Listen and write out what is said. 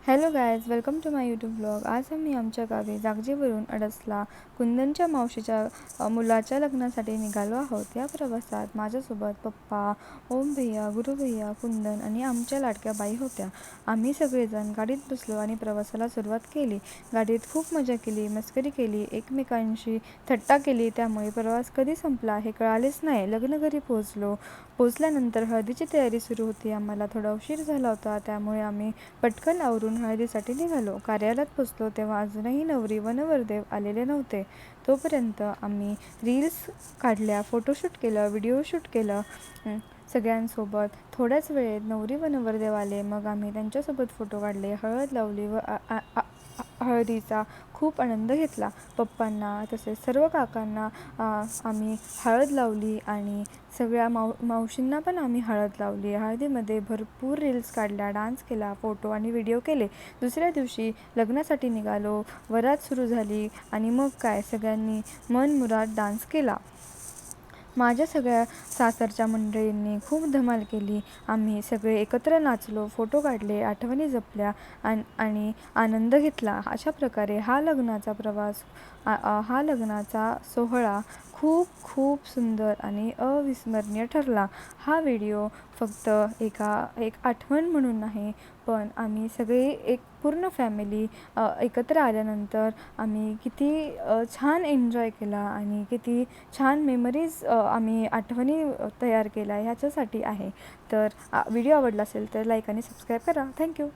Hello guys, welcome to my YouTube blog. आज आम्ही आमच्या गावी जागजेवरून अडसला कुंदनच्या मावशीच्या मुलाच्या लग्नासाठी निघालो आहोत. या प्रवासात माझ्यासोबत पप्पा, ओम भैया, गुरु भैया, कुंदन आणि आमच्या लाडक्या बाई होत्या. आम्ही सगळेजण गाडीत बसलो आणि प्रवासाला सुरुवात केली. गाडीत खूप मजा केली, मस्करी केली, एकमेकांशी थट्टा केली. त्यामुळे प्रवास कधी संपला हे कळालेच नाही. लग्नघरी पोहोचल्यानंतर हळदीची तयारी सुरू होती. आम्हाला थोडा उशीर झाला होता, त्यामुळे आम्ही पटकन आवरून हळदीसाठी निघालो. कार्यालयात पोचलो तेव्हा अजूनही नवरी व नवरदेव आलेले नव्हते. तोपर्यंत आम्ही रील्स काढल्या, फोटोशूट केलं, व्हिडिओ शूट केलं सगळ्यांसोबत. थोड्याच वेळेत नवरी व नवरदेव आले. मग आम्ही त्यांच्यासोबत फोटो काढले, हळद लावली व हळदीचा खूप आनंद घेतला. पप्पांना तसेच सर्व काकांना आम्ही हळद लावली आणि सगळ्या मावशींना पण आम्ही हळद लावली. हळदीमध्ये भरपूर रील्स काढल्या, डान्स केला, फोटो आणि व्हिडिओ केले. दुसऱ्या दिवशी लग्नासाठी निघालो. वरात सुरू झाली आणि मग काय, सगळ्यांनी मनमुराद डान्स केला. माझ्या सगळ्या सासरच्या मंडळींनी खूप धमाल केली. आम्ही सगळे एकत्र नाचलो, फोटो काढले, आठवणी जपल्या आणि आनंद घेतला. अशा प्रकारे हा लग्नाचा सोहळा खूप खूप सुंदर आणि अविस्मरणीय ठरला. हा व्हिडिओ फक्त एक आठवण म्हणून नाही, पण आम्ही सगळे एक पूर्ण फॅमिली एकत्र आल्यानंतर आम्ही किती छान एन्जॉय केला आणि किती छान मेमरीज आम्ही आठवणी तयार केल्या ह्याच्यासाठी आहे. तर व्हिडिओ आवडला असेल तर लाईक आणि सबस्क्राईब करा. थँक्यू.